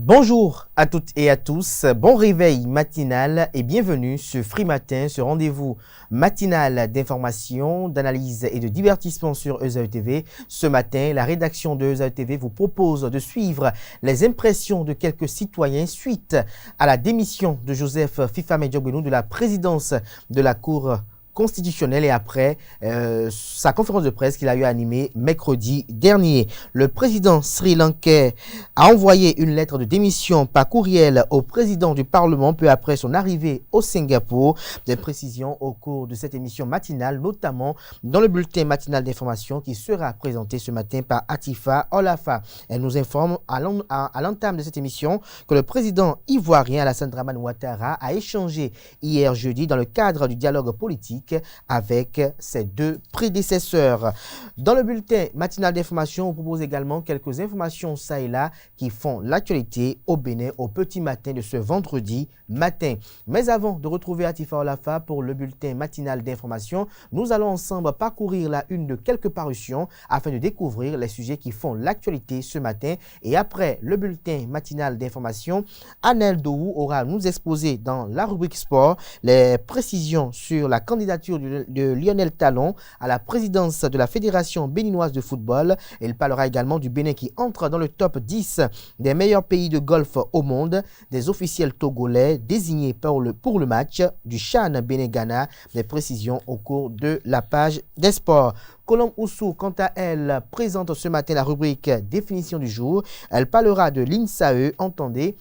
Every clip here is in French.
Bonjour à toutes et à tous, bon réveil matinal et bienvenue sur Free Matin, ce rendez-vous matinal d'information, d'analyse et de divertissement sur ESAE TV. Ce matin, la rédaction de ESAE TV vous propose de suivre les impressions de quelques citoyens suite à la démission de Joseph Fifame Diogbenou de la présidence de la Cour constitutionnelle et après sa conférence de presse qu'il a eu animée mercredi dernier. Le président sri-lankais a envoyé une lettre de démission par courriel au président du Parlement peu après son arrivée au Singapour. Des précisions au cours de cette émission matinale, notamment dans le bulletin matinal d'information qui sera présenté ce matin par Atifa Olafa. Elle nous informe à l'entame de cette émission que le président ivoirien Alassane Dramane Ouattara a échangé hier jeudi dans le cadre du dialogue politique avec ses deux prédécesseurs. Dans le bulletin matinal d'information, on propose également quelques informations ça et là qui font l'actualité au Bénin au petit matin de ce vendredi matin. Mais avant de retrouver Atifa Olafa pour le bulletin matinal d'information, nous allons ensemble parcourir la une de quelques parutions afin de découvrir les sujets qui font l'actualité ce matin. Et après le bulletin matinal d'information, Anel Dohou aura nous exposé dans la rubrique sport les précisions sur la candidature de Lionel Talon à la présidence de la Fédération béninoise de football. Il parlera également du Bénin qui entre dans le top 10 des meilleurs pays de golf au monde, des officiels togolais désignés pour le match du CHAN Bénin-Ghana. Des précisions au cours de la page des sports. Colombe Oussou, quant à elle, présente ce matin la rubrique définition du jour. Elle parlera de l'INSAE, entendez,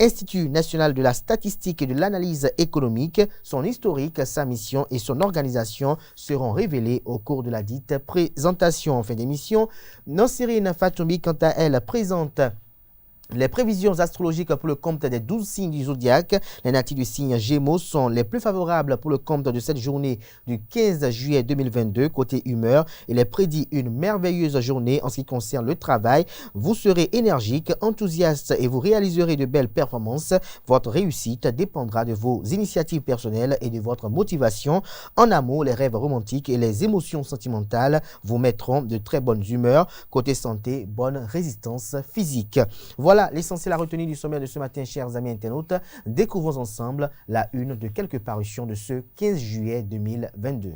Institut national de la statistique et de l'analyse économique. Son historique, sa mission et son organisation seront révélés au cours de la dite présentation. En fin d'émission, Nosirine Fatoumi, quant à elle, présente les prévisions astrologiques pour le compte des 12 signes du zodiaque. Les natifs du signe Gémeaux sont les plus favorables pour le compte de cette journée du 15 juillet 2022. Côté humeur, il est prédit une merveilleuse journée en ce qui concerne le travail. Vous serez énergique, enthousiaste et vous réaliserez de belles performances. Votre réussite dépendra de vos initiatives personnelles et de votre motivation. En amour, les rêves romantiques et les émotions sentimentales vous mettront de très bonnes humeurs. Côté santé, bonne résistance physique. Voilà l'essentiel à retenir du sommaire de ce matin, chers amis internautes. Découvrons ensemble la une de quelques parutions de ce 15 juillet 2022.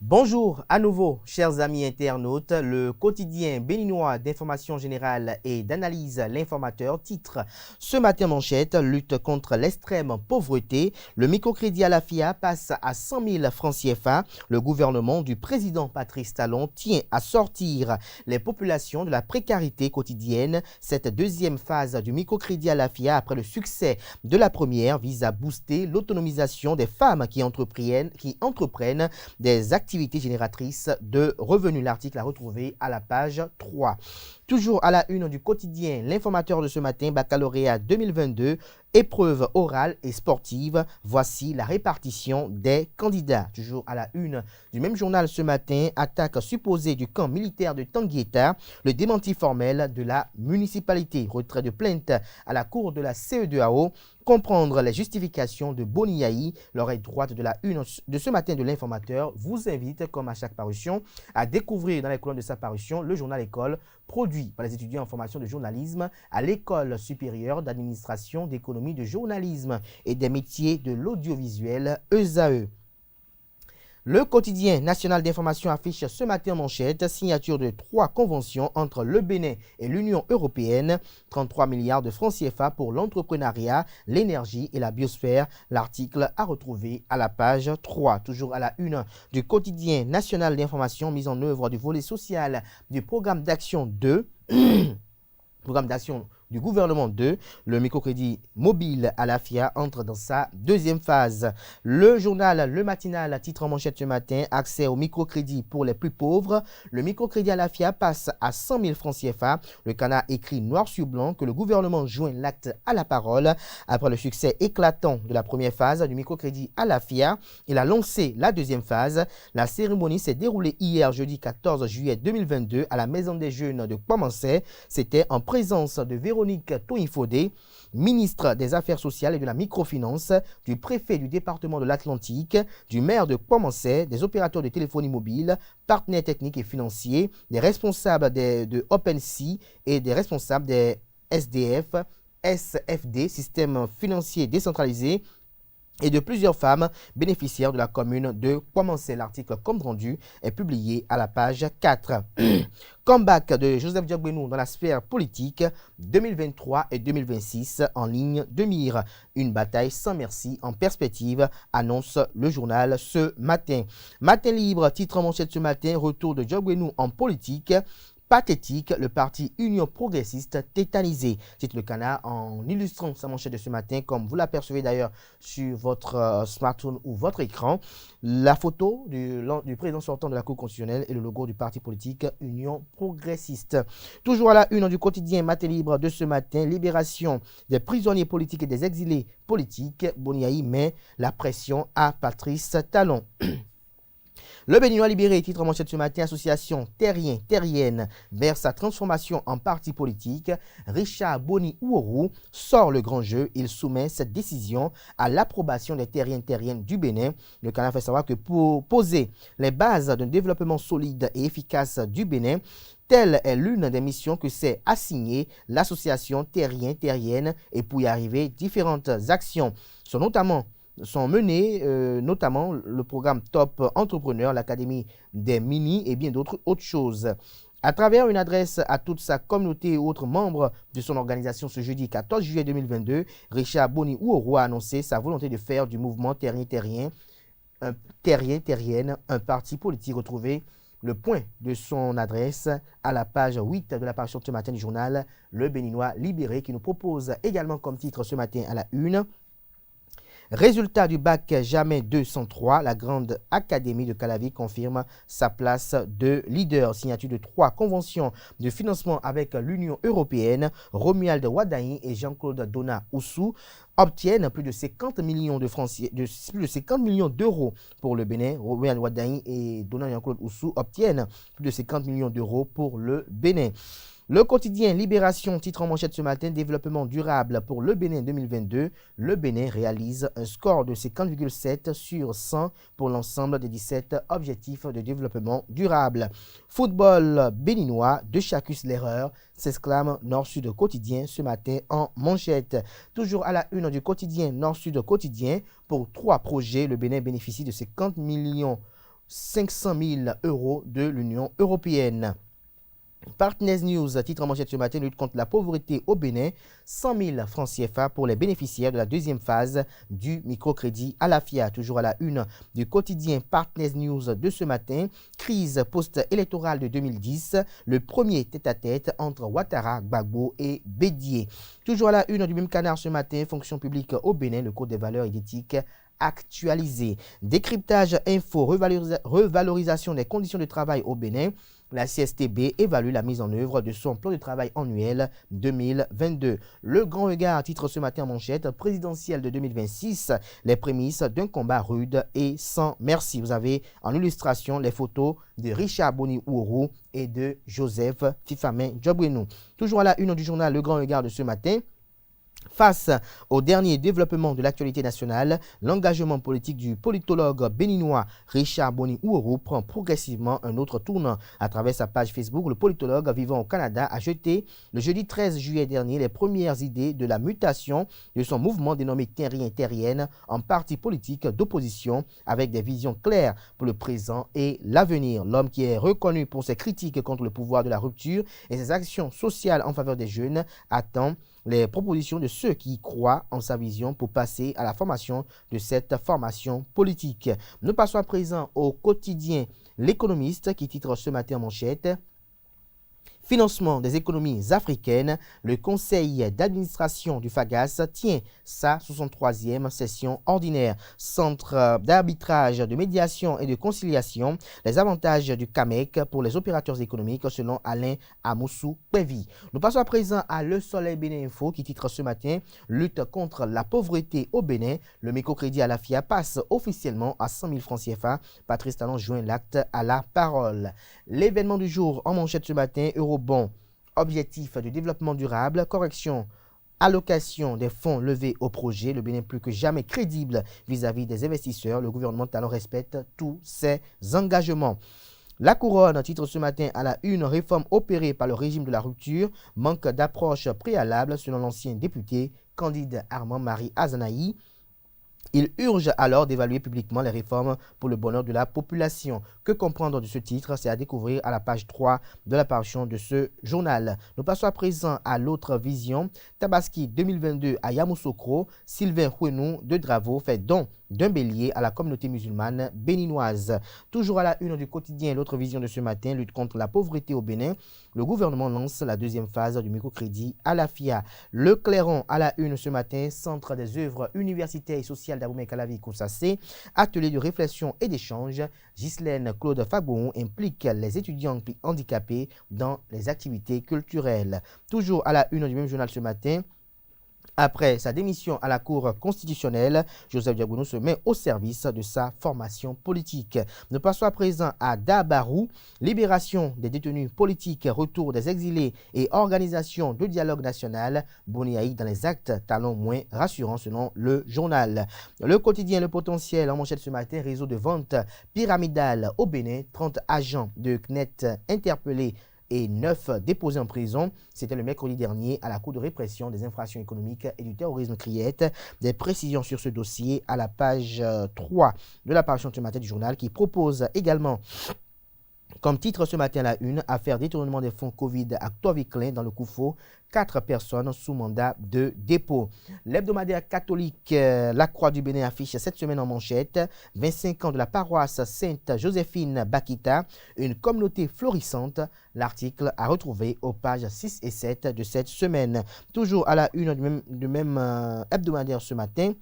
Bonjour à nouveau, chers amis internautes. Le quotidien béninois d'information générale et d'analyse L'Informateur titre ce matin manchette: lutte contre l'extrême pauvreté. Le microcrédit à la FIA passe à 100 000 francs CFA. Le gouvernement du président Patrice Talon tient à sortir les populations de la précarité quotidienne. Cette deuxième phase du microcrédit à la FIA, après le succès de la première, vise à booster l'autonomisation des femmes qui entreprennent des activités génératrices de revenus. L'article à retrouver à la page 3. Toujours à la une du quotidien L'Informateur de ce matin, baccalauréat 2022, épreuve orale et sportive. Voici la répartition des candidats. Toujours à la une du même journal ce matin, attaque supposée du camp militaire de Tanguieta, le démenti formel de la municipalité. Retrait de plainte à la cour de la CE2AO. Comprendre les justifications de Boniaï. L'oreille droite de la une de ce matin de L'Informateur vous invite, comme à chaque parution, à découvrir dans les colonnes de sa parution le journal École, produit par les étudiants en formation de journalisme à l'École supérieure d'administration, d'économie, de journalisme et des métiers de l'audiovisuel ESAE. Le quotidien national d'information affiche ce matin en manchette signature de 3 conventions entre le Bénin et l'Union européenne. 33 milliards de francs CFA pour l'entrepreneuriat, l'énergie et la biosphère. L'article à retrouver à la page 3. Toujours à la une du quotidien national d'information, mise en œuvre du volet social du programme d'action 2. Programme d'action du gouvernement 2, le microcrédit mobile à la FIA entre dans sa deuxième phase. Le journal Le Matinal titre en manchette ce matin: accès au microcrédit pour les plus pauvres. Le microcrédit à la FIA passe à 100 000 francs CFA. Le Canard écrit noir sur blanc que le gouvernement joint l'acte à la parole. Après le succès éclatant de la première phase du microcrédit à la FIA, il a lancé la deuxième phase. La cérémonie s'est déroulée hier jeudi 14 juillet 2022 à la Maison des Jeunes de Kouamansé. C'était en présence de Véronique Véronique Toinfodé, ministre des Affaires sociales et de la microfinance, du préfet du département de l'Atlantique, du maire de Pomancet, des opérateurs de téléphonie mobile, partenaires techniques et financiers, des responsables de OpenSea et des responsables des SDF, SFD, système financier décentralisé, et de plusieurs femmes bénéficiaires de la commune de Pomancet. L'article compte rendu est publié à la page 4. Comeback de Joseph Diogbenou dans la sphère politique 2023 et 2026 en ligne de mire. Une bataille sans merci en perspective, annonce le journal ce matin. Matin libre, titre en manchette ce matin, retour de Diogbenou en politique. Pathétique, le parti Union progressiste tétanisé. C'est le canard en illustrant sa manchette de ce matin, comme vous l'apercevez d'ailleurs sur votre smartphone ou votre écran. La photo du président sortant de la Cour constitutionnelle et le logo du parti politique Union progressiste. Toujours à la une du quotidien Matin Libre de ce matin, libération des prisonniers politiques et des exilés politiques. Boniaï met la pression à Patrice Talon. Le Béninois libéré, titre en manchette ce matin, association terrienne vers sa transformation en parti politique. Richard Boni Ouourou sort le grand jeu. Il soumet cette décision à l'approbation des terriennes du Bénin. Le Canada fait savoir que pour poser les bases d'un développement solide et efficace du Bénin, telle est l'une des missions que s'est assignée l'association terrienne et pour y arriver, différentes actions sont menées, notamment le programme Top Entrepreneur, l'Académie des Mini et bien d'autres choses. À travers une adresse à toute sa communauté et autres membres de son organisation ce jeudi 14 juillet 2022, Richard Boni Ouourou a annoncé sa volonté de faire du mouvement terrienne un parti politique. Retrouvé le point de son adresse à la page 8 de la page ce matin du journal Le Béninois libéré, qui nous propose également comme titre ce matin à la une: résultat du bac jamais 203, la grande académie de Calavi confirme sa place de leader. Signature de 3 conventions de financement avec l'Union européenne. Romuald Wadaï et Jean-Claude Dona Oussou obtiennent plus de 50 millions d'euros pour le Bénin. Romuald Wadaï et Dona Jean-Claude Oussou obtiennent plus de 50 millions d'euros pour le Bénin. Le quotidien Libération, titre en manchette ce matin, développement durable pour le Bénin 2022. Le Bénin réalise un score de 50,7 sur 100 pour l'ensemble des 17 objectifs de développement durable. Football béninois, de Chacus l'erreur, s'exclame Nord-Sud quotidien ce matin en manchette. Toujours à la une du quotidien Nord-Sud quotidien, pour 3 projets, le Bénin bénéficie de 50 500 000 euros de l'Union européenne. Partners News, titre en manchette ce matin, lutte contre la pauvreté au Bénin, 100 000 francs CFA pour les bénéficiaires de la deuxième phase du microcrédit à la FIA. Toujours à la une du quotidien Partners News de ce matin, crise post-électorale de 2010, le premier tête-à-tête entre Ouattara, Gbagbo et Bédié. Toujours à la une du même canard ce matin, fonction publique au Bénin, le code des valeurs et d'éthique actualisé. Décryptage info, revalorisation des conditions de travail au Bénin. La CSTB évalue la mise en œuvre de son plan de travail annuel 2022. Le grand regard, titre ce matin en manchette, présidentielle de 2026, les prémices d'un combat rude et sans merci. Vous avez en illustration les photos de Richard Boni Ouourou et de Joseph Fifamin Diogbenou. Toujours à la une du journal Le Grand Regard de ce matin. Face au dernier développement de l'actualité nationale, l'engagement politique du politologue béninois Richard Boni Ouourou prend progressivement un autre tournant. À travers sa page Facebook, le politologue vivant au Canada a jeté le jeudi 13 juillet dernier les premières idées de la mutation de son mouvement dénommé Terrienne en parti politique d'opposition avec des visions claires pour le présent et l'avenir. L'homme qui est reconnu pour ses critiques contre le pouvoir de la rupture et ses actions sociales en faveur des jeunes attend les propositions de ceux qui croient en sa vision pour passer à la formation de cette formation politique. Nous passons à présent au quotidien L'Économiste qui titre ce matin en manchette: financement des économies africaines, le conseil d'administration du FAGAS tient sa 63e session ordinaire. Centre d'arbitrage, de médiation et de conciliation, les avantages du CAMEC pour les opérateurs économiques selon Alain Amoussou-Pévi. Nous passons à présent à Le Soleil Bénin Info qui titre ce matin: lutte contre la pauvreté au Bénin, le microcrédit à la FIA passe officiellement à 100 000 francs CFA. Patrice Talon joint l'acte à la parole. L'événement du jour en manchette ce matin: Eurobond objectifs de développement durable, correction, allocation des fonds levés au projet, le Bénin plus que jamais crédible vis-à-vis des investisseurs. Le gouvernement talon respecte tous ses engagements. La couronne titre ce matin à la une, réforme opérée par le régime de la rupture, manque d'approche préalable selon l'ancien député Candide Armand-Marie Azanaï. Il urge alors d'évaluer publiquement les réformes pour le bonheur de la population. Que comprendre de ce titre? C'est à découvrir à la page 3 de la parution de ce journal. Nous passons à présent à l'autre vision. Tabaski 2022 à Yamoussoukro, Sylvain Houenou de Dravo fait don d'un bélier à la communauté musulmane béninoise. Toujours à la une du quotidien, l'autre vision de ce matin, lutte contre la pauvreté au Bénin. Le gouvernement lance la deuxième phase du microcrédit à la FIA. Le Clairon à la une ce matin, centre des œuvres universitaires et sociales d'Abomey-Calavi Kousassé, atelier de réflexion et d'échange. Ghislaine Claude Fagbon implique les étudiants handicapés dans les activités culturelles. Toujours à la une du même journal ce matin, après sa démission à la Cour constitutionnelle, Joseph Diabono se met au service de sa formation politique. Nous passons à présent à Dabarou, libération des détenus politiques, retour des exilés et organisation de dialogue national. Boniaï dans les actes, talons moins rassurants selon le journal. Le quotidien Le Potentiel en manchette ce matin, réseau de vente pyramidal au Bénin, 30 agents de CNET interpellés et 9 déposés en prison. C'était le mercredi dernier à la Cour de répression des infractions économiques et du terrorisme Criette. Des précisions sur ce dossier à la page 3 de la parution ce matin du journal qui propose également comme titre ce matin à la une, affaire détournement des fonds Covid à Ctoviclin dans le Koufo, 4 personnes sous mandat de dépôt. L'hebdomadaire catholique La Croix du Bénin affiche cette semaine en manchette 25 ans de la paroisse Sainte-Joséphine Bakita, une communauté florissante. L'article à retrouver aux pages 6 et 7 de cette semaine. Toujours à la une du même hebdomadaire ce matin,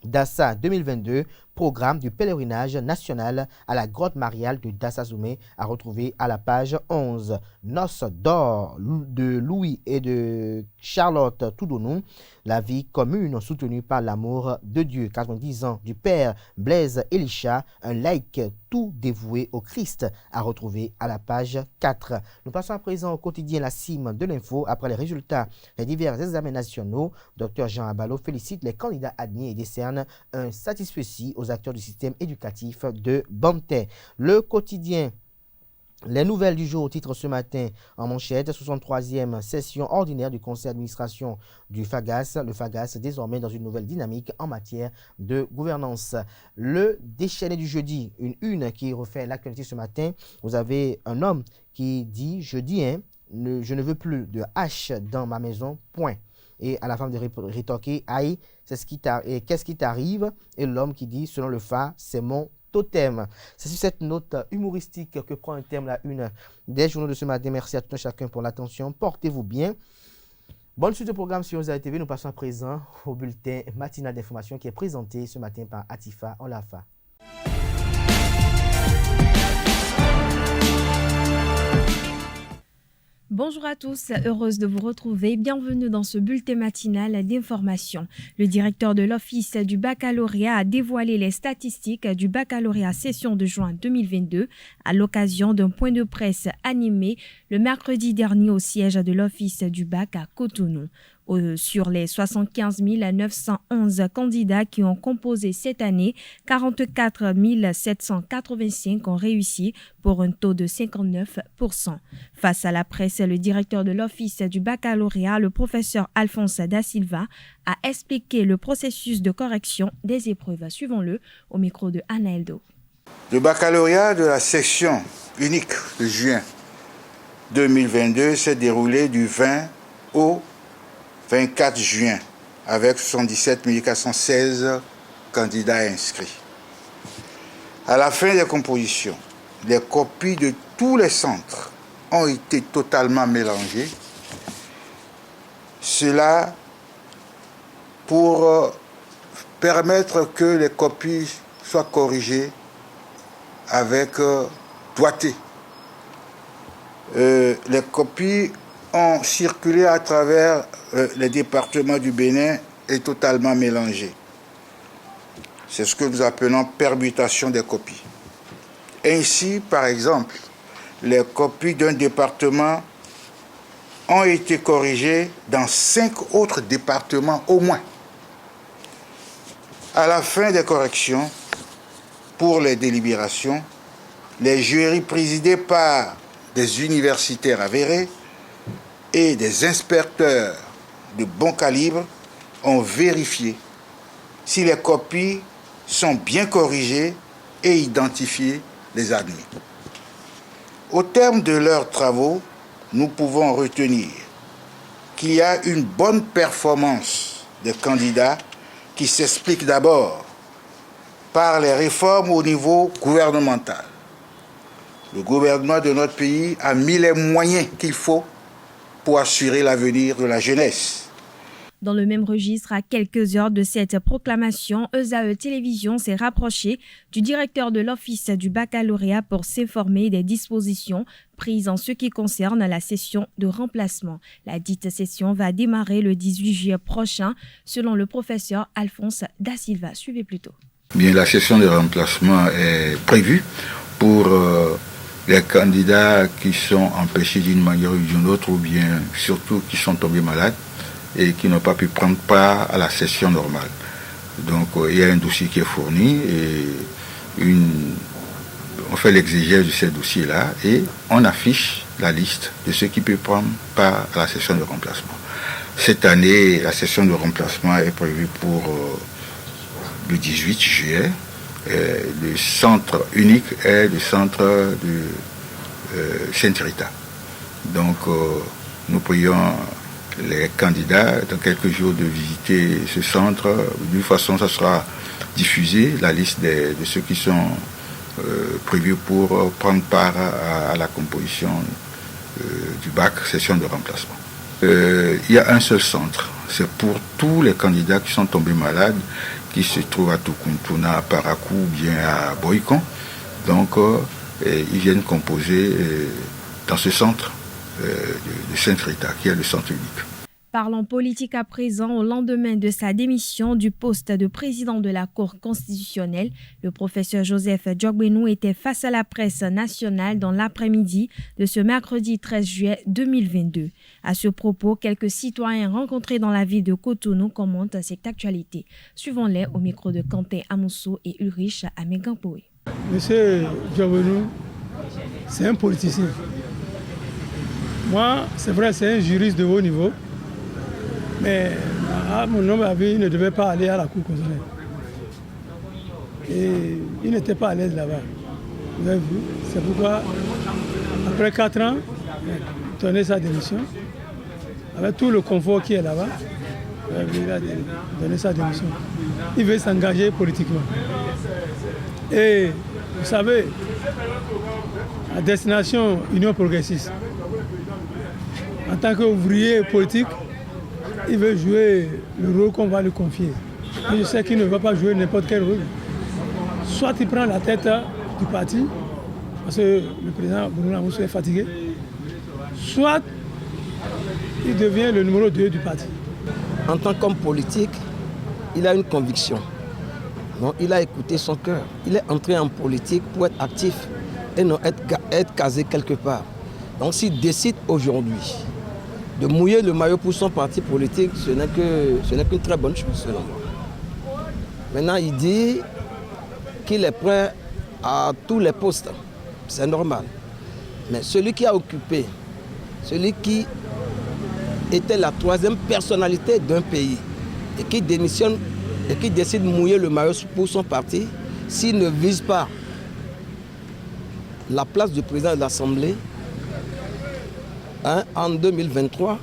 Dassa 2022, programme du pèlerinage national à la grotte mariale de Dassa-Zoumé à retrouver à la page 11. Noces d'or de Louis et de Charlotte Toudonou, la vie commune soutenue par l'amour de Dieu. 90 ans du père Blaise Elisha, un laïc tout dévoué au Christ à retrouver à la page 4. Nous passons à présent au quotidien La Cime de l'info. Après les résultats des divers examens nationaux, Dr Jean Abalo félicite les candidats admis et décerne un satisfecit aux acteurs du système éducatif de Bantais. Le quotidien Les nouvelles du jour, titre ce matin en manchette, 63e session ordinaire du conseil d'administration du FAGAS. Le FAGAS désormais dans une nouvelle dynamique en matière de gouvernance. Le déchaîné du jeudi, une qui refait l'actualité ce matin. Vous avez un homme qui dit, je ne veux plus de hache dans ma maison, point. Et à la femme de rétorquer, aïe, qu'est-ce qui t'arrive? Et l'homme qui dit, selon le FA, c'est mon totem. C'est sur cette note humoristique que prend un terme la une des journaux de ce matin. Merci à tout un chacun pour l'attention. Portez-vous bien. Bonne suite de programme sur OSA TV. Nous passons à présent au bulletin matinal d'information qui est présenté ce matin par Atifa Olafa. Bonjour à tous, heureuse de vous retrouver. Bienvenue dans ce bulletin matinal d'information. Le directeur de l'Office du baccalauréat a dévoilé les statistiques du baccalauréat session de juin 2022 à l'occasion d'un point de presse animé le mercredi dernier au siège de l'Office du bac à Cotonou. Sur les 75 911 candidats qui ont composé cette année, 44 785 ont réussi pour un taux de 59%. Face à la presse, le directeur de l'Office du baccalauréat, le professeur Alphonse Da Silva, a expliqué le processus de correction des épreuves. Suivons-le au micro de Anna Eldo. Le baccalauréat de la section unique de juin 2022 s'est déroulé du 20 au 24 juin, avec 77 416 candidats inscrits. À la fin des compositions, les copies de tous les centres ont été totalement mélangées. Cela pour permettre que les copies soient corrigées avec doigté. Les copies ont circulé à travers les départements du Bénin et totalement mélangées. C'est ce que nous appelons permutation des copies. Ainsi, par exemple, les copies d'un département ont été corrigés dans 5 autres départements au moins. À la fin des corrections, pour les délibérations, les jurys présidés par des universitaires avérés et des inspecteurs de bon calibre ont vérifié si les copies sont bien corrigées et identifié les admis. Au terme de leurs travaux, nous pouvons retenir qu'il y a une bonne performance des candidats qui s'explique d'abord par les réformes au niveau gouvernemental. Le gouvernement de notre pays a mis les moyens qu'il faut pour assurer l'avenir de la jeunesse. Dans le même registre, à quelques heures de cette proclamation, ESAE Télévision s'est rapproché du directeur de l'Office du baccalauréat pour s'informer des dispositions prises en ce qui concerne la session de remplacement. La dite session va démarrer le 18 juillet prochain, selon le professeur Alphonse Da Silva. Suivez plutôt. Bien, la session de remplacement est prévue pour les candidats qui sont empêchés d'une manière ou d'une autre, ou bien surtout qui sont tombés malades et qui n'ont pas pu prendre part à la session normale. Donc il y a un dossier qui est fourni et on fait l'exégèse de ces dossiers-là et on affiche la liste de ceux qui peuvent prendre part à la session de remplacement. Cette année, la session de remplacement est prévue pour le 18 juillet. Le centre unique est le centre de Sainte-Rita. Donc nous prions les candidats dans quelques jours de visiter ce centre. De toute façon, ça sera diffusé, la liste de ceux qui sont prévus pour prendre part à la composition du bac, session de remplacement. Il y a un seul centre, c'est pour tous les candidats qui sont tombés malades, qui se trouvent à Tukuntuna, à Parakou ou bien à Boïkon. Donc, ils viennent composer dans ce centre de Sainte-Rita, qui est le centre unique. Parlons politique à présent. Au lendemain de sa démission du poste de président de la Cour constitutionnelle, le professeur Joseph Djogbenou était face à la presse nationale dans l'après-midi de ce mercredi 13 juillet 2022. À ce propos, quelques citoyens rencontrés dans la ville de Cotonou commentent cette actualité. Suivons-les au micro de Quentin Amousso et Ulrich Amegampoé. Monsieur Djogbenou, c'est un politicien. Moi, c'est vrai, c'est un juriste de haut niveau. Mais à mon humble avis, il ne devait pas aller à la Cour constitutionnelle. Et il n'était pas à l'aise là-bas. Vous avez vu, c'est pourquoi, après 4 ans, il a donné sa démission. Avec tout le confort qui est là-bas, il a donné sa démission. Il veut s'engager politiquement. Et vous savez, à destination Union progressiste, en tant qu'ouvrier politique, il veut jouer le rôle qu'on va lui confier. Et je sais qu'il ne va pas jouer n'importe quel rôle. Soit il prend la tête du parti, parce que le président Bruno Amousso est fatigué, soit il devient le numéro 2 du parti. En tant qu'homme politique, il a une conviction. Donc, il a écouté son cœur. Il est entré en politique pour être actif et non être casé quelque part. Donc s'il décide aujourd'hui de mouiller le maillot pour son parti politique, ce n'est qu'une très bonne chose selon moi. Maintenant, il dit qu'il est prêt à tous les postes. C'est normal. Mais celui qui a occupé, celui qui était la 3e personnalité d'un pays et qui démissionne et qui décide de mouiller le maillot pour son parti, s'il ne vise pas la place du président de l'Assemblée, en 2023,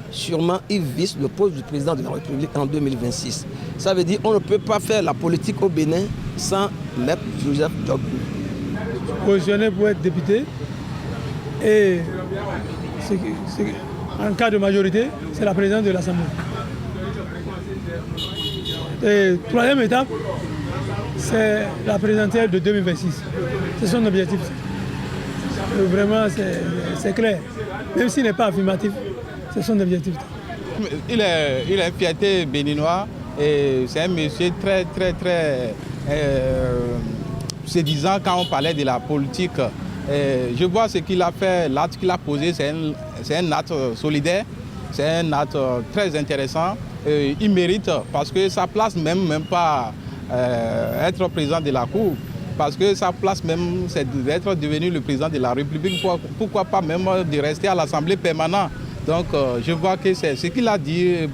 sûrement il vise le poste du président de la République en 2026. Ça veut dire qu'on ne peut pas faire la politique au Bénin sans mettre Joseph Djogbenou. Positionné pour être député et en cas de majorité, c'est la présidente de l'Assemblée. Et 3e étape, c'est la présidentielle de 2026. C'est son objectif. Et vraiment, c'est clair. Même s'il n'est pas affirmatif, c'est son objectif. Il est une fierté béninois et c'est un monsieur très séduisant quand on parlait de la politique. Je vois ce qu'il a fait, l'acte qu'il a posé, c'est un acte solidaire, c'est un acte très intéressant. Il mérite parce que ça place même pas être président de la Cour. Parce que sa place même, c'est d'être devenu le président de la République. Pourquoi pas même de rester à l'Assemblée permanente. Donc je vois que c'est ce qu'il a dit,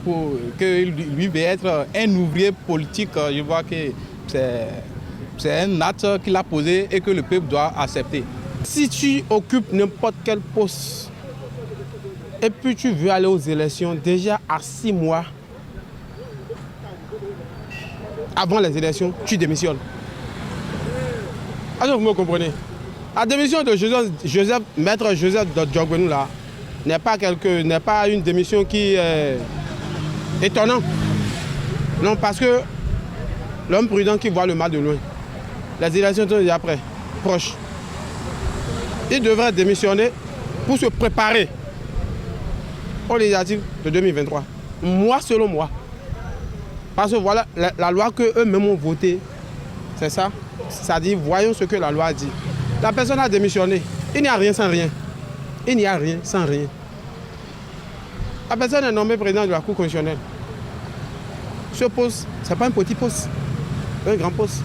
que lui veut être un ouvrier politique. Je vois que c'est un acte qu'il a posé et que le peuple doit accepter. Si tu occupes n'importe quel poste et puis tu veux aller aux élections, déjà à 6 mois avant les élections, tu démissionnes. Alors vous me comprenez. La démission de Maître Joseph Djogbenou là n'est pas une démission qui est étonnante. Non, parce que l'homme prudent qui voit le mal de loin, les élections sont déjà prêtes, proches. Il devrait démissionner pour se préparer aux législatives de 2023. Moi, selon moi. Parce que voilà, la loi qu'eux-mêmes ont votée, c'est ça. C'est-à-dire, voyons ce que la loi dit. La personne a démissionné. Il n'y a rien sans rien. Il n'y a rien sans rien. La personne est nommée président de la Cour constitutionnelle. Ce poste, ce n'est pas un petit poste, un grand poste.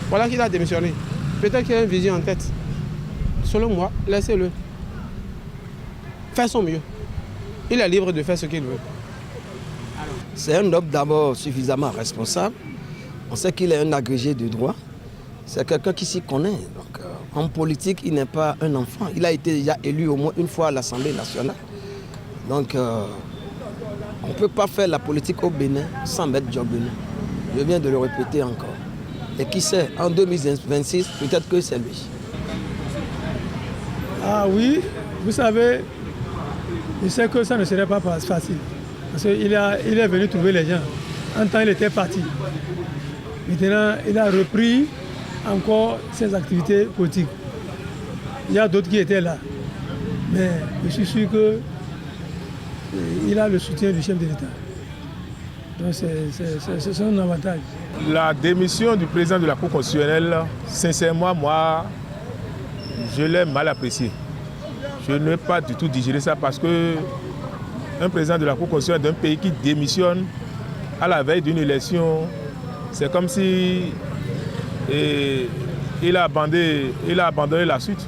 Voilà qu'il a démissionné. Peut-être qu'il a une vision en tête. Selon moi, laissez-le. Faire son mieux. Il est libre de faire ce qu'il veut. C'est un homme d'abord suffisamment responsable. On sait qu'il est un agrégé de droit. C'est quelqu'un qui s'y connaît. Donc, en politique, il n'est pas un enfant. Il a été déjà élu au moins une fois à l'Assemblée nationale. Donc, on ne peut pas faire la politique au Bénin sans mettre Djogbenou. Je viens de le répéter encore. Et qui sait, en 2026, peut-être que c'est lui. Ah oui, vous savez, je sais que ça ne serait pas facile. Parce qu'il est venu trouver les gens. En temps, il était parti. Maintenant, il a repris encore ses activités politiques. Il y a d'autres qui étaient là. Mais je suis sûr qu'il a le soutien du chef de l'État. Donc c'est un avantage. La démission du président de la Cour constitutionnelle, sincèrement, moi, je l'ai mal apprécié. Je n'ai pas du tout digéré ça parce que un président de la Cour constitutionnelle d'un pays qui démissionne à la veille d'une élection, c'est comme si il a abandonné la suite.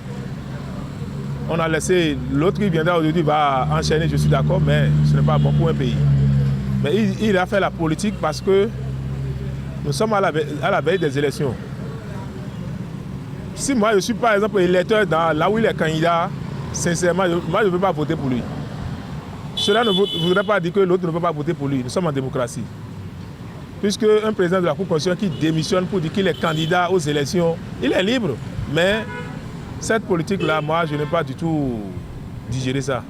On a laissé l'autre qui viendra aujourd'hui va enchaîner, je suis d'accord, mais ce n'est pas bon pour un pays. Mais il a fait la politique parce que nous sommes à la veille des élections. Si moi je suis par exemple électeur là où il est candidat, sincèrement, moi je ne veux pas voter pour lui. Cela ne voudrait pas dire que l'autre ne peut pas voter pour lui. Nous sommes en démocratie. Puisque un président de la Cour constitutionnelle qui démissionne pour dire qu'il est candidat aux élections, il est libre. Mais cette politique-là, moi, je n'ai pas du tout digéré ça.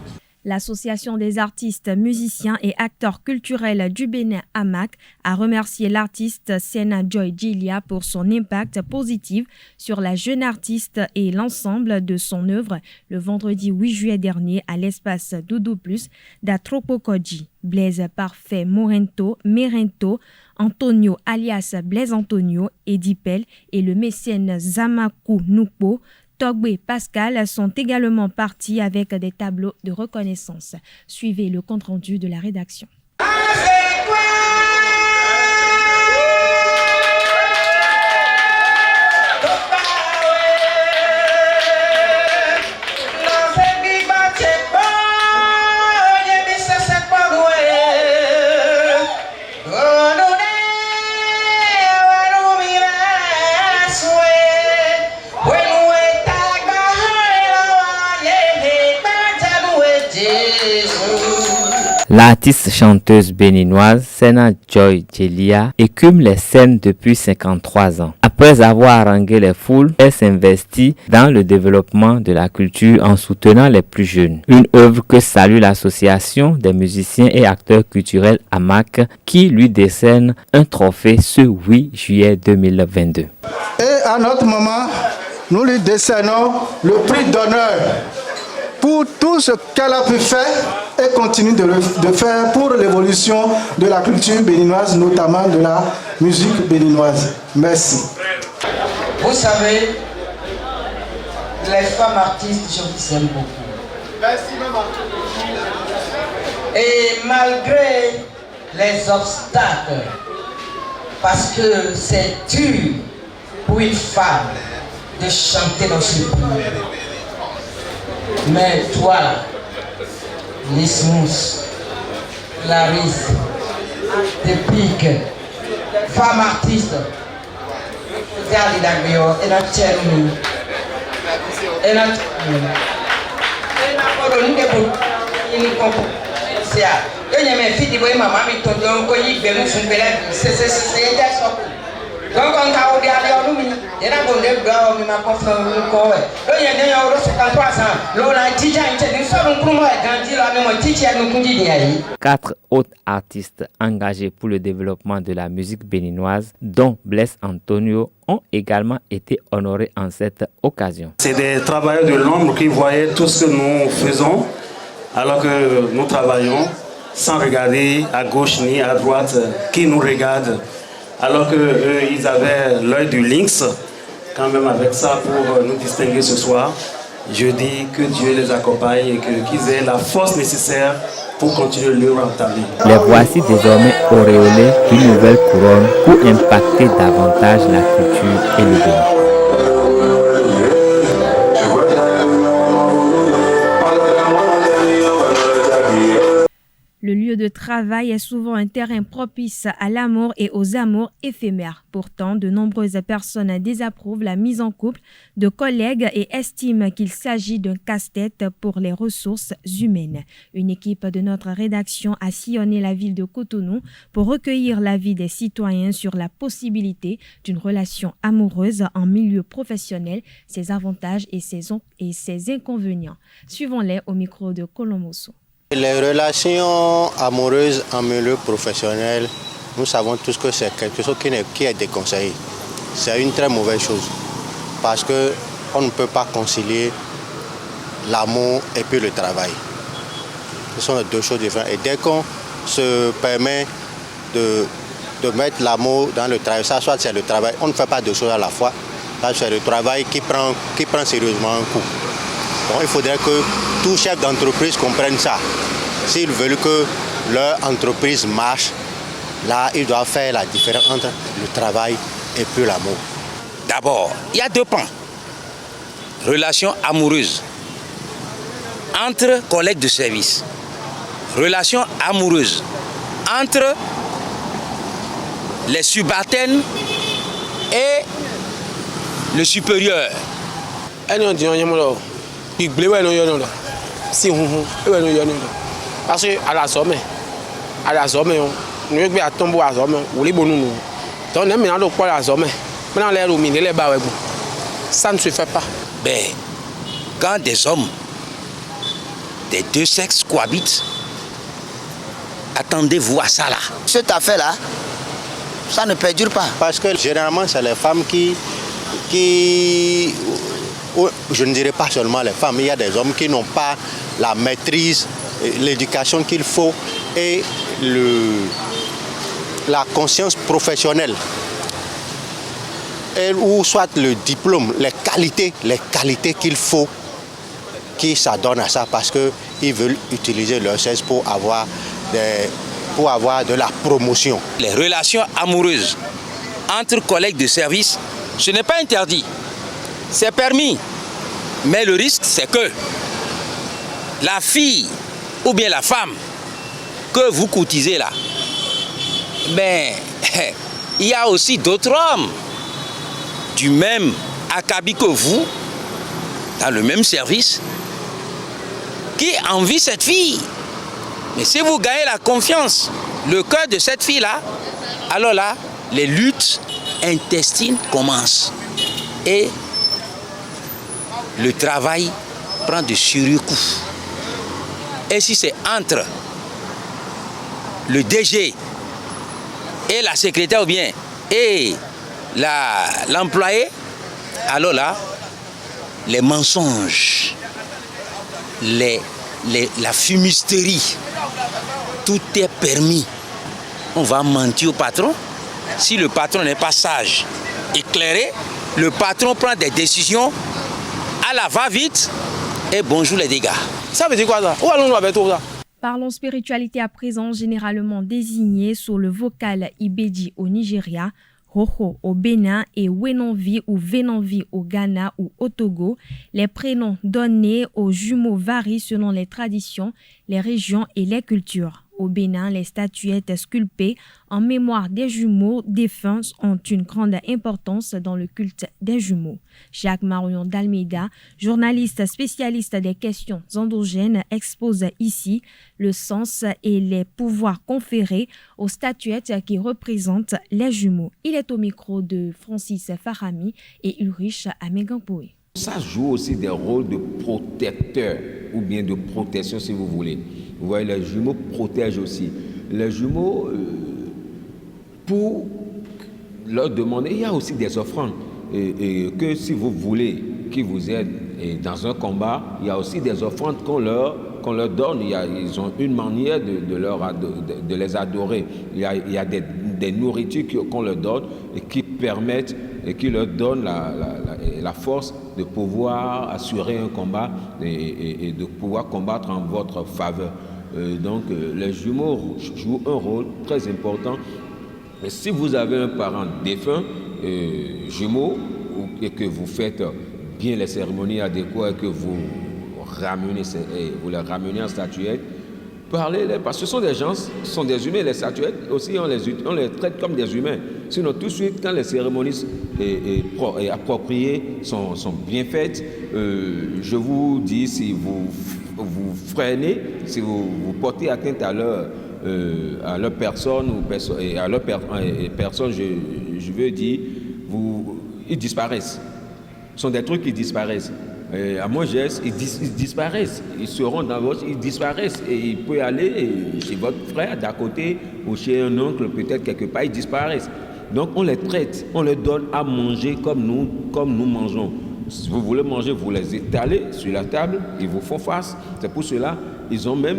L'Association des artistes, musiciens et acteurs culturels du Bénin, AMAC, a remercié l'artiste Sena Joy Djilia pour son impact positif sur la jeune artiste et l'ensemble de son œuvre le vendredi 8 juillet dernier à l'espace Doudou Plus d'Atropokodji. Blaise Parfait Merento, Antonio alias Blaise Antonio, Edipel et le mécène Zamakou Nukpo Togbe Pascal sont également partis avec des tableaux de reconnaissance. Suivez le compte-rendu de la rédaction. L'artiste chanteuse béninoise Sena Joy Djilia écume les scènes depuis 53 ans. Après avoir harangué les foules, elle s'investit dans le développement de la culture en soutenant les plus jeunes. Une œuvre que salue l'association des musiciens et acteurs culturels AMAC qui lui décerne un trophée ce 8 juillet 2022. Et à notre moment, nous lui décernons le prix d'honneur pour tout ce qu'elle a pu faire et continue de faire pour l'évolution de la culture béninoise, notamment de la musique béninoise. Merci. Vous savez, les femmes artistes, je vous aime beaucoup. Et malgré les obstacles, parce que c'est dur pour une femme de chanter dans ce pays. Mais toi là, Nismous, Clarisse, Depique, femme artiste, Zali Dagbio, et notre Tchernou, et notre Quatre autres artistes engagés pour le développement de la musique béninoise, dont Blaise Antonio, ont également été honorés en cette occasion. C'est des travailleurs de l'ombre qui voyaient tout ce que nous faisons alors que nous travaillons sans regarder à gauche ni à droite qui nous regarde, alors qu'eux, ils avaient l'œil du lynx. Quand même avec ça, pour nous distinguer ce soir, je dis que Dieu les accompagne et qu'ils aient la force nécessaire pour continuer leur entamée. Les voici désormais auréolés d'une nouvelle couronne pour impacter davantage la culture et le Bénin. Le lieu de travail est souvent un terrain propice à l'amour et aux amours éphémères. Pourtant, de nombreuses personnes désapprouvent la mise en couple de collègues et estiment qu'il s'agit d'un casse-tête pour les ressources humaines. Une équipe de notre rédaction a sillonné la ville de Cotonou pour recueillir l'avis des citoyens sur la possibilité d'une relation amoureuse en milieu professionnel, ses avantages et ses inconvénients. Suivons-les au micro de Colomoso. Les relations amoureuses en milieu professionnel, nous savons tous que c'est quelque chose qui est déconseillé. C'est une très mauvaise chose parce qu'on ne peut pas concilier l'amour et puis le travail. Ce sont deux choses différentes. Et dès qu'on se permet de mettre l'amour dans le travail, ça soit c'est le travail, on ne fait pas deux choses à la fois. Ça c'est le travail qui prend sérieusement un coup. Donc il faudrait que tout chef d'entreprise comprenne ça. S'ils veulent que leur entreprise marche, là, ils doivent faire la différence entre le travail et puis l'amour. D'abord, il y a deux pans. Relation amoureuse entre collègues de service. Relation amoureuse entre les subalternes et le supérieur. Parce qu'à la somme, nous avons à tomber à la somme, ou les bonus. Donc, on a mis dans la somme. Maintenant, les rumines, les bas, ça ne se fait pas. Ben, quand des hommes des deux sexes cohabitent, attendez-vous à ça là. Cette affaire-là, ça ne perdure pas. Parce que généralement, c'est les femmes qui je ne dirais pas seulement les femmes, il y a des hommes qui n'ont pas la maîtrise, l'éducation qu'il faut et la conscience professionnelle. Ou soit le diplôme, les qualités qu'il faut, qui s'adonnent à ça parce qu'ils veulent utiliser leur sexe pour avoir de la promotion. Les relations amoureuses entre collègues de service, ce n'est pas interdit. C'est permis, mais le risque c'est que la fille ou bien la femme que vous courtisez là, mais il y a aussi d'autres hommes du même acabit que vous, dans le même service, qui envient cette fille. Mais si vous gagnez la confiance, le cœur de cette fille-là, alors là, les luttes intestines commencent. Et le travail prend de sérieux coups. Et si c'est entre le DG et la secrétaire ou bien et l'employé, alors là, les mensonges, la fumisterie, tout est permis. On va mentir au patron. Si le patron n'est pas sage, éclairé, le patron prend des décisions à la va-vite et bonjour les dégâts. Ça veut dire quoi ça? Où allons-nous avec tout ça? Parlons spiritualité à présent, généralement désignée sous le vocal Ibeji au Nigeria, Hoho au Bénin et Wenonvi ou Venonvi au Ghana ou au Togo. Les prénoms donnés aux jumeaux varient selon les traditions, les régions et les cultures. Au Bénin, les statuettes sculptées en mémoire des jumeaux défunts ont une grande importance dans le culte des jumeaux. Jacques Marion d'Almeida, journaliste spécialiste des questions endogènes, expose ici le sens et les pouvoirs conférés aux statuettes qui représentent les jumeaux. Il est au micro de Francis Farami et Ulrich Amegampoé. Ça joue aussi des rôles de protecteur ou bien de protection si vous voulez. Vous voyez, les jumeaux protègent aussi. Les jumeaux, pour leur demander, il y a aussi des offrandes. Et que si vous voulez qu'ils vous aident dans un combat, il y a aussi des offrandes qu'on leur donne. Ils ont une manière de les adorer. Il y a des nourritures qu'on leur donne et qui permettent et qui leur donnent la force de pouvoir assurer un combat et de pouvoir combattre en votre faveur. Donc les jumeaux jouent un rôle très important. Et si vous avez un parent défunt, jumeaux, et que vous faites bien les cérémonies adéquates et que vous les ramenez en statuette, parlez-les, parce que ce sont des gens, ce sont des humains. Les statuettes aussi, on les traite comme des humains. Sinon, tout de suite, quand les cérémonies appropriées sont bien faites, je vous dis, si vous freinez, si vous portez atteinte à leur personne ou à leur personne, je veux dire, ils disparaissent. Ce sont des trucs qui disparaissent. À mon geste, ils disparaissent. Ils seront dans ils disparaissent. Et il peut aller chez votre frère d'à côté ou chez un oncle, peut-être quelque part, ils disparaissent. Donc on les traite, on leur donne à manger comme nous mangeons. Si vous voulez manger, vous les étalez sur la table, ils vous font face. C'est pour cela,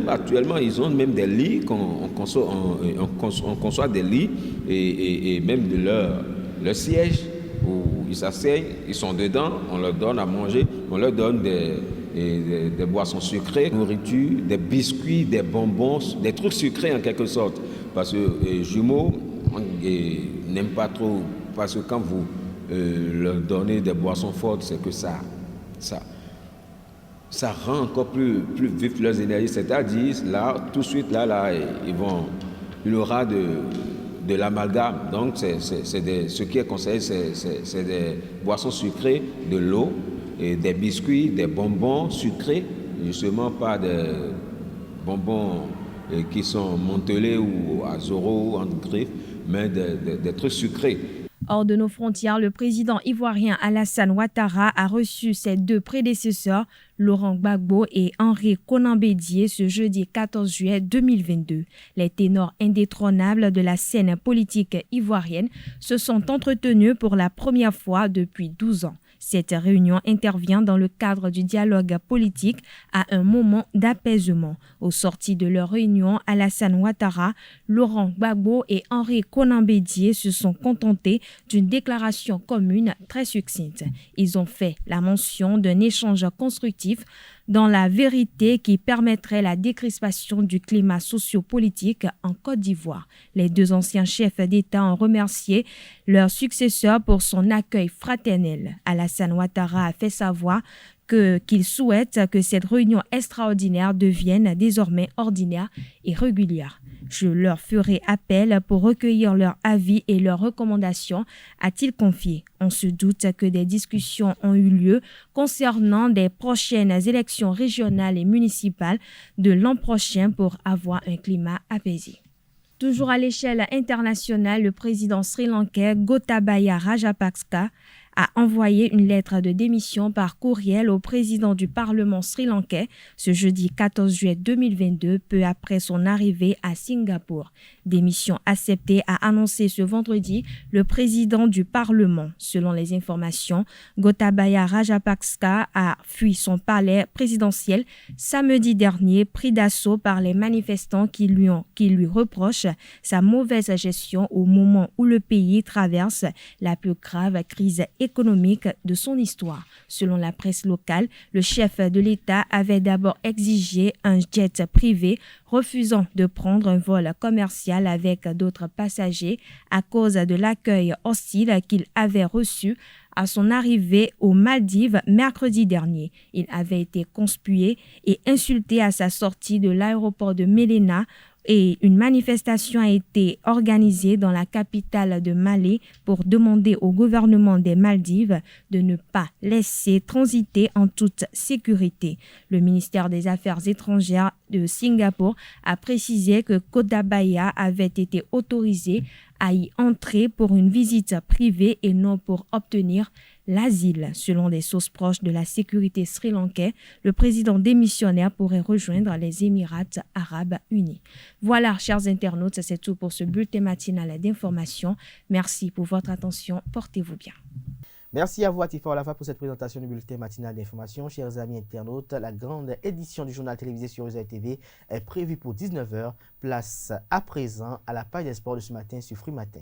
actuellement, ils ont même des lits, on conçoit des lits et même de leur siège où ils s'asseyent, ils sont dedans, on leur donne à manger, on leur donne des boissons sucrées, nourriture, des biscuits, des bonbons, des trucs sucrés en quelque sorte. Parce que les jumeaux n'aiment pas trop, parce que quand vous leur donnez des boissons fortes, c'est que ça rend encore plus vif leurs énergies. C'est-à-dire, là, tout de suite, il y aura de l'amalgame. Donc, ce qui est conseillé, c'est des boissons sucrées, de l'eau, et des biscuits, des bonbons sucrés, justement pas des bonbons qui sont montelés ou à Zoro, en griffe, mais des trucs sucrés. Hors de nos frontières, le président ivoirien Alassane Ouattara a reçu ses deux prédécesseurs, Laurent Gbagbo et Henri Konan Bédié, ce jeudi 14 juillet 2022. Les ténors indétrônables de la scène politique ivoirienne se sont entretenus pour la première fois depuis 12 ans. Cette réunion intervient dans le cadre du dialogue politique à un moment d'apaisement. Au sorti de leur réunion, Alassane Ouattara, Laurent Gbagbo et Henri Konan Bédié se sont contentés d'une déclaration commune très succincte. Ils ont fait la mention d'un échange constructif dans la vérité qui permettrait la décrispation du climat socio-politique en Côte d'Ivoire. Les deux anciens chefs d'État ont remercié leur successeur pour son accueil fraternel. Alassane Ouattara a fait savoir qu'il souhaite que cette réunion extraordinaire devienne désormais ordinaire et régulière. Je leur ferai appel pour recueillir leurs avis et leurs recommandations, a-t-il confié. On se doute que des discussions ont eu lieu concernant des prochaines élections régionales et municipales de l'an prochain pour avoir un climat apaisé. Toujours à l'échelle internationale, le président sri-lankais Gotabaya Rajapaksa a envoyé une lettre de démission par courriel au président du Parlement sri-lankais ce jeudi 14 juillet 2022, peu après son arrivée à Singapour. Démission acceptée, a annoncé ce vendredi le président du Parlement. Selon les informations, Gotabaya Rajapaksa a fui son palais présidentiel samedi dernier, pris d'assaut par les manifestants qui lui reprochent sa mauvaise gestion au moment où le pays traverse la plus grave crise économique de son histoire. Selon la presse locale, le chef de l'État avait d'abord exigé un jet privé, refusant de prendre un vol commercial avec d'autres passagers à cause de l'accueil hostile qu'il avait reçu à son arrivée aux Maldives mercredi dernier. Il avait été conspué et insulté à sa sortie de l'aéroport de Melena, et une manifestation a été organisée dans la capitale de Malé pour demander au gouvernement des Maldives de ne pas laisser transiter en toute sécurité. Le ministère des Affaires étrangères de Singapour a précisé que Gotabaya avait été autorisé à y entrer pour une visite privée et non pour obtenir l'asile. Selon des sources proches de la sécurité sri-lankaise, le président démissionnaire pourrait rejoindre les Émirats arabes unis. Voilà, chers internautes, c'est tout pour ce bulletin matinal d'information. Merci pour votre attention. Portez-vous bien. Merci à vous, Atifa Olafa, pour cette présentation du bulletin matinal d'information. Chers amis internautes, la grande édition du journal télévisé sur Oser TV est prévue pour 19h. Place à présent à la page des sports de ce matin sur Free Matin.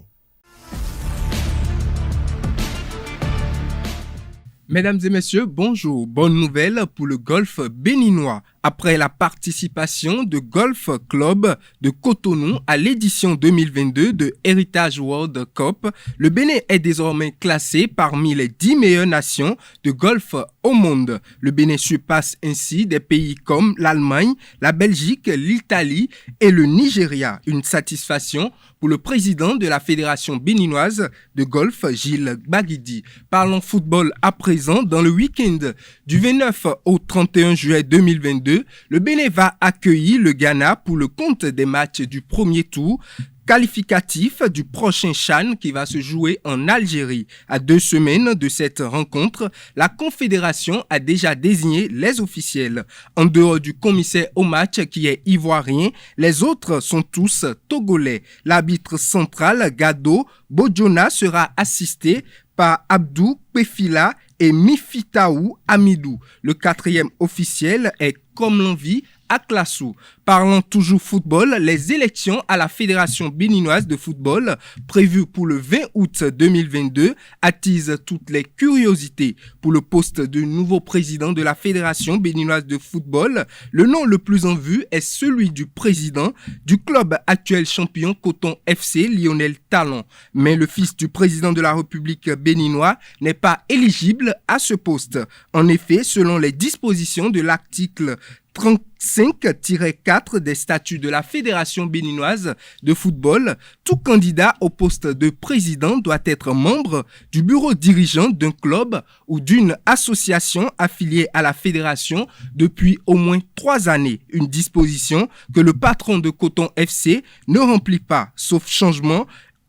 Mesdames et messieurs, bonjour. Bonne nouvelle pour le golf béninois. Après la participation de Golf Club de Cotonou à l'édition 2022 de Heritage World Cup, le Bénin est désormais classé parmi les 10 meilleures nations de golf au monde. Le Bénin surpasse ainsi des pays comme l'Allemagne, la Belgique, l'Italie et le Nigeria. Une satisfaction pour le président de la Fédération béninoise de golf, Gilles Baguidi. Parlons football à présent. Dans le week-end du 29 au 31 juillet 2022, le Bénin va accueillir le Ghana pour le compte des matchs du premier tour qualificatif du prochain CHAN qui va se jouer en Algérie. À 2 semaines de cette rencontre, la Confédération a déjà désigné les officiels. En dehors du commissaire au match qui est ivoirien, les autres sont tous togolais. L'arbitre central, Gado Bodjona, sera assisté par Abdou Pefila et Mifitaou Amidou. Le 4e officiel est Comme l'envie à Klassou. Parlant toujours football, les élections à la Fédération béninoise de football prévues pour le 20 août 2022 attisent toutes les curiosités. Pour le poste de nouveau président de la Fédération béninoise de football, le nom le plus en vue est celui du président du club actuel champion Coton FC, Lionel Talon. Mais le fils du président de la République béninois n'est pas éligible à ce poste. En effet, selon les dispositions de l'article 35-4 des statuts de la Fédération béninoise de football, tout candidat au poste de président doit être membre du bureau dirigeant d'un club ou d'une association affiliée à la fédération depuis au moins 3 années. Une disposition que le patron de Coton FC ne remplit pas, sauf changement.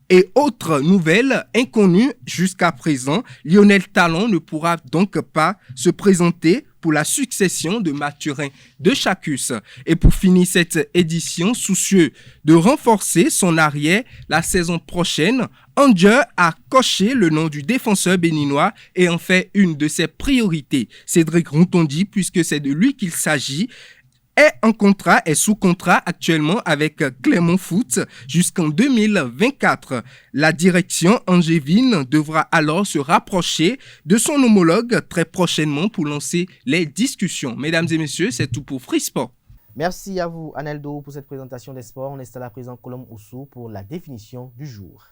Et autre nouvelle inconnue jusqu'à présent, Lionel Talon ne pourra donc pas se présenter pour la succession de Mathurin de Chacus. Et pour finir cette édition, soucieux de renforcer son arrière la saison prochaine, Andjeu a coché le nom du défenseur béninois et en fait une de ses priorités. Cédric Rontondi, puisque c'est de lui qu'il s'agit, est sous contrat actuellement avec Clermont Foot jusqu'en 2024. La direction angevine devra alors se rapprocher de son homologue très prochainement pour lancer les discussions. Mesdames et messieurs, c'est tout pour Free Sport. Merci à vous, Aneldo, pour cette présentation des sports. On installe à présent Colombe Oussou pour la définition du jour.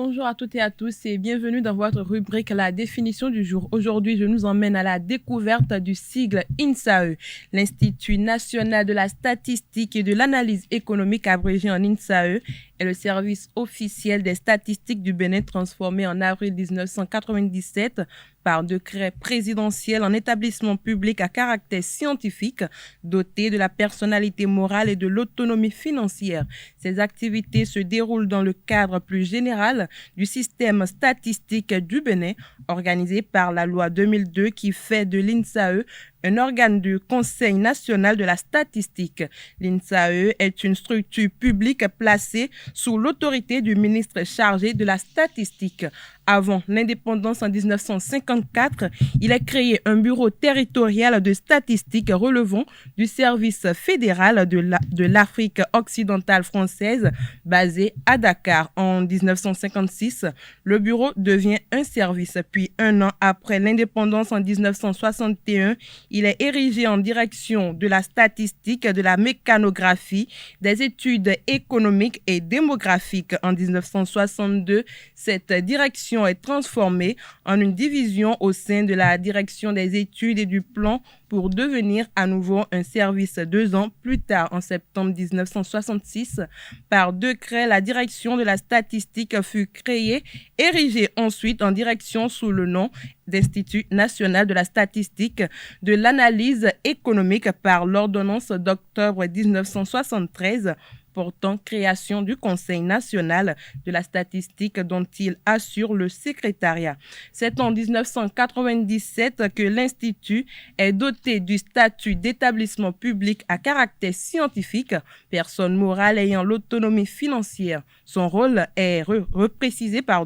Bonjour à toutes et à tous et bienvenue dans votre rubrique La définition du jour. Aujourd'hui, je nous emmène à la découverte du sigle INSAE, l'Institut national de la statistique et de l'analyse économique abrégé en INSAE, est le service officiel des statistiques du Bénin transformé en avril 1997 par décret présidentiel en établissement public à caractère scientifique doté de la personnalité morale et de l'autonomie financière. Ces activités se déroulent dans le cadre plus général du système statistique du Bénin organisé par la loi 2002 qui fait de l'INSAE un organe du Conseil national de la statistique. L'INSAE est une structure publique placée sous l'autorité du ministre chargé de la statistique. Avant l'indépendance en 1954, il a créé un bureau territorial de statistique relevant du service fédéral de l'Afrique occidentale française basé à Dakar. En 1956, le bureau devient un service. Puis un an après l'indépendance en 1961, il est érigé en direction de la statistique, de la mécanographie, des études économiques et démographiques. En 1962, cette direction est transformée en une division au sein de la direction des études et du plan pour devenir à nouveau un service 2 ans plus tard. En septembre 1966, par décret, la direction de la statistique fut créée, érigée ensuite en direction sous le nom d'Institut national de la statistique de l'analyse économique par l'ordonnance d'octobre 1973 portant création du Conseil national de la statistique dont il assure le secrétariat. C'est en 1997 que l'Institut est doté du statut d'établissement public à caractère scientifique, personne morale ayant l'autonomie financière. Son rôle est reprécisé par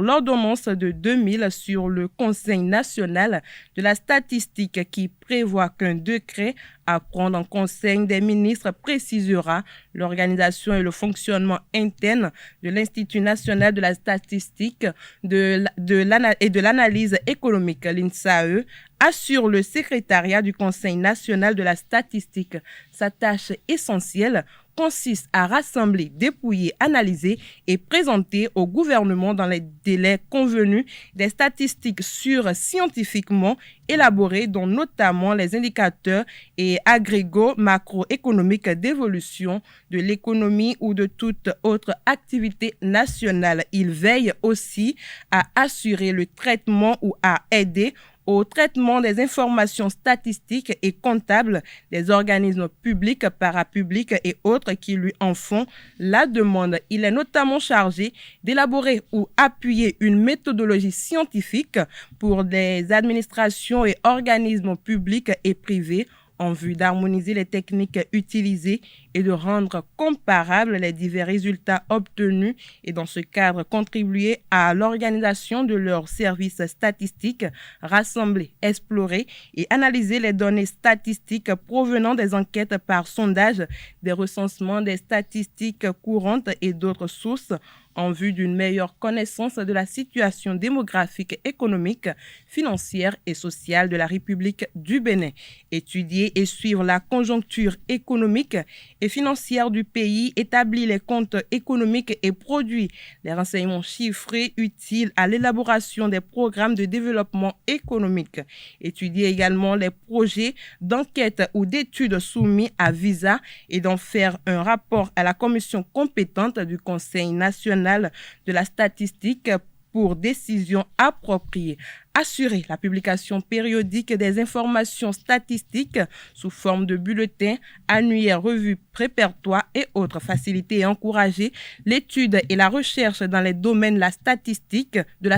l'ordonnance de 2000 sur le Conseil national de la statistique qui prévoit qu'un décret à prendre en conseil des ministres précisera l'organisation et le fonctionnement interne de l'Institut national de la statistique et de l'analyse économique. L'INSAE assure le secrétariat du Conseil national de la statistique. Sa tâche essentielle consiste à rassembler, dépouiller, analyser et présenter au gouvernement dans les délais convenus des statistiques sûres scientifiquement élaborées, dont notamment les indicateurs et agrégats macroéconomiques d'évolution de l'économie ou de toute autre activité nationale. Il veille aussi à assurer le traitement ou à aider au traitement des informations statistiques et comptables des organismes publics, parapublics et autres qui lui en font la demande. Il est notamment chargé d'élaborer ou appuyer une méthodologie scientifique pour des administrations et organismes publics et privés en vue d'harmoniser les techniques utilisées et de rendre comparables les divers résultats obtenus et dans ce cadre contribuer à l'organisation de leurs services statistiques, rassembler, explorer et analyser les données statistiques provenant des enquêtes par sondage, des recensements des statistiques courantes et d'autres sources en vue d'une meilleure connaissance de la situation démographique, économique, financière et sociale de la République du Bénin. Étudier et suivre la conjoncture économique et financière du pays, établir les comptes économiques et produire les renseignements chiffrés utiles à l'élaboration des programmes de développement économique. Étudier également les projets d'enquête ou d'études soumis à visa et d'en faire un rapport à la commission compétente du Conseil national de la statistique pour décision appropriée. Assurer la publication périodique des informations statistiques sous forme de bulletins, annuaires, revues, répertoires et autres. Faciliter et encourager l'étude et la recherche dans les domaines de la statistique, de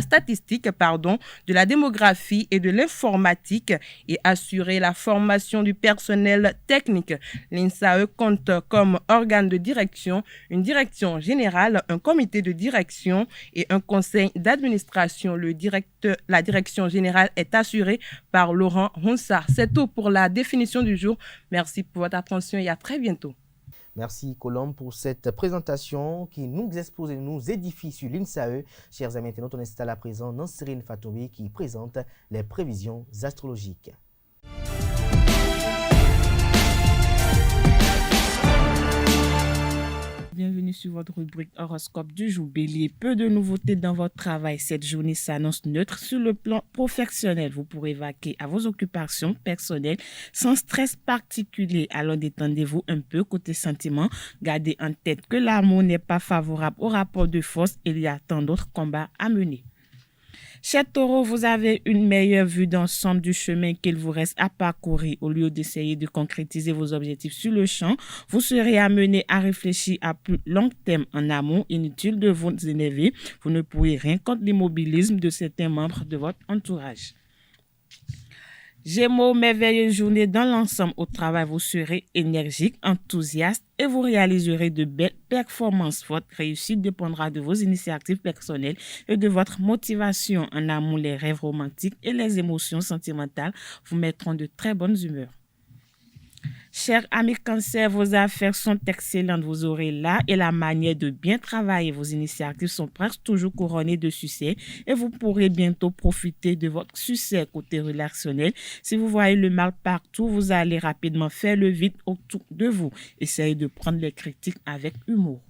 la démographie et de l'informatique et assurer la formation du personnel technique. L'INSAE compte comme organe de direction une direction générale, un comité de direction et un conseil d'administration. La direction générale est assurée par Laurent Ronsard. C'est tout pour la définition du jour. Merci pour votre attention et à très bientôt. Merci Colombe pour cette présentation qui nous expose et nous édifie sur l'INSAE. Chers amis internautes, on installe à présent Nansirine Fatoumi qui présente les prévisions astrologiques. Bienvenue sur sur votre rubrique horoscope du jour. Bélier, peu de nouveautés dans votre travail. Cette journée s'annonce neutre sur le plan professionnel. Vous pourrez vaquer à vos occupations personnelles sans stress particulier. Alors détendez-vous un peu côté sentiment. Gardez en tête que l'amour n'est pas favorable au rapport de force. Il y a tant d'autres combats à mener. Chers taureaux, vous avez une meilleure vue d'ensemble du chemin qu'il vous reste à parcourir. Au lieu d'essayer de concrétiser vos objectifs sur le champ, vous serez amené à réfléchir à plus long terme. En amont, inutile de vous énerver. Vous ne pourrez rien contre l'immobilisme de certains membres de votre entourage. Gémeaux, merveilleuse journée dans l'ensemble. Au travail, vous serez énergique, enthousiaste et vous réaliserez de belles performances. Votre réussite dépendra de vos initiatives personnelles et de votre motivation. En amour, les rêves romantiques et les émotions sentimentales vous mettront de très bonnes humeurs. Chers amis Cancer, vos affaires sont excellentes. Vous aurez l'art et la manière de bien travailler. Vos initiatives sont presque toujours couronnées de succès et vous pourrez bientôt profiter de votre succès côté relationnel. Si vous voyez le mal partout, vous allez rapidement faire le vide autour de vous. Essayez de prendre les critiques avec humour.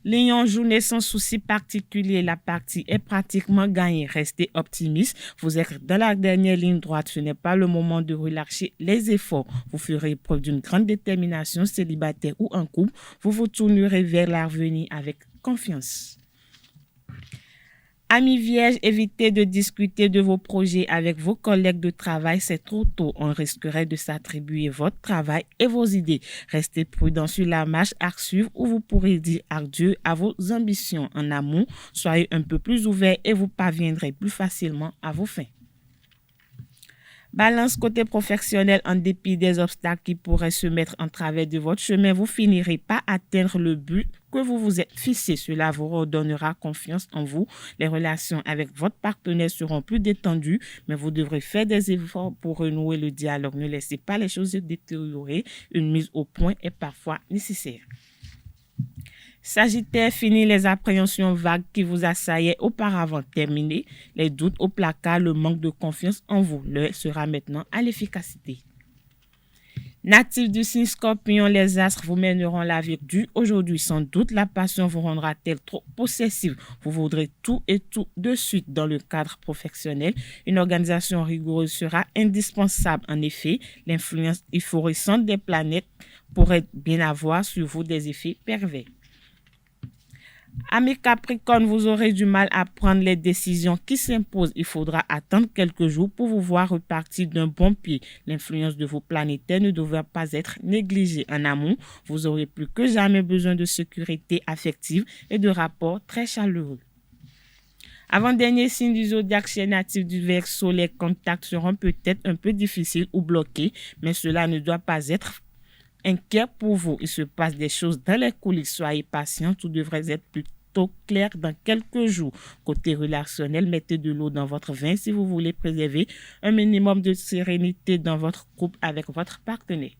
Lion, journée sans souci particulier, la partie est pratiquement gagnée. Restez optimiste, vous êtes dans la dernière ligne droite, ce n'est pas le moment de relâcher les efforts. Vous ferez preuve d'une grande détermination, célibataire ou en couple, vous vous tournerez vers l'avenir avec confiance. Amis vierges, évitez de discuter de vos projets avec vos collègues de travail, c'est trop tôt. On risquerait de s'attribuer votre travail et vos idées. Restez prudent sur la marche à suivre où vous pourrez dire adieu à vos ambitions. En amour, soyez un peu plus ouverts et vous parviendrez plus facilement à vos fins. Balance, côté professionnel, en dépit des obstacles qui pourraient se mettre en travers de votre chemin, vous finirez par atteindre le but que vous vous êtes fixé. Cela vous redonnera confiance en vous. Les relations avec votre partenaire seront plus détendues, mais vous devrez faire des efforts pour renouer le dialogue. Ne laissez pas les choses se détériorer. Une mise au point est parfois nécessaire. Sagittaire, fini les appréhensions vagues qui vous assaillaient auparavant. Terminez les doutes au placard, le manque de confiance en vous. L'heure sera maintenant à l'efficacité. Natifs du signe Scorpion, les astres vous mèneront la vie dure aujourd'hui. Sans doute, la passion vous rendra-t-elle trop possessive. Vous voudrez tout et tout de suite dans le cadre professionnel. Une organisation rigoureuse sera indispensable. En effet, l'influence euphorisante des planètes pourrait bien avoir sur vous des effets pervers. Amis Capricorne, vous aurez du mal à prendre les décisions qui s'imposent. Il faudra attendre quelques jours pour vous voir repartir d'un bon pied. L'influence de vos planétaires ne devrait pas être négligée. En amour, vous aurez plus que jamais besoin de sécurité affective et de rapports très chaleureux. Avant-dernier signe du zodiaque, chez natif du Verseau, les contacts seront peut-être un peu difficiles ou bloqués, mais cela ne doit pas être inquiet pour vous. Il se passe des choses dans les coulisses. Soyez patient, tout devrait être plutôt clair dans quelques jours. Côté relationnel, mettez de l'eau dans votre vin si vous voulez préserver un minimum de sérénité dans votre couple avec votre partenaire.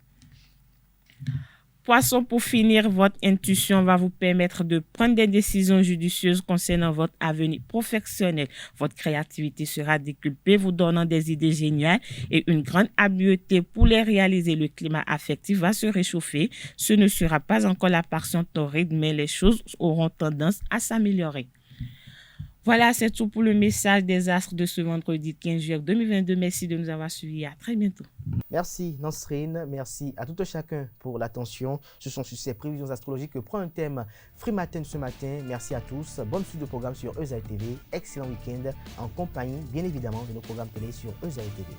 Poisson, pour finir, votre intuition va vous permettre de prendre des décisions judicieuses concernant votre avenir professionnel. Votre créativité sera décuplée, vous donnant des idées géniales et une grande habileté pour les réaliser. Le climat affectif va se réchauffer. Ce ne sera pas encore la passion torride, mais les choses auront tendance à s'améliorer. Voilà, c'est tout pour le message des astres de ce vendredi 15 juillet 2022. Merci de nous avoir suivis. À très bientôt. Merci Nasrine, merci à tout un chacun pour l'attention. Ce sont sur ces prévisions astrologiques que prend un thème Frimatin ce matin. Merci à tous. Bonne suite de programme sur EZAE TV. Excellent week-end en compagnie, bien évidemment, de nos programmes télé sur EZAE TV.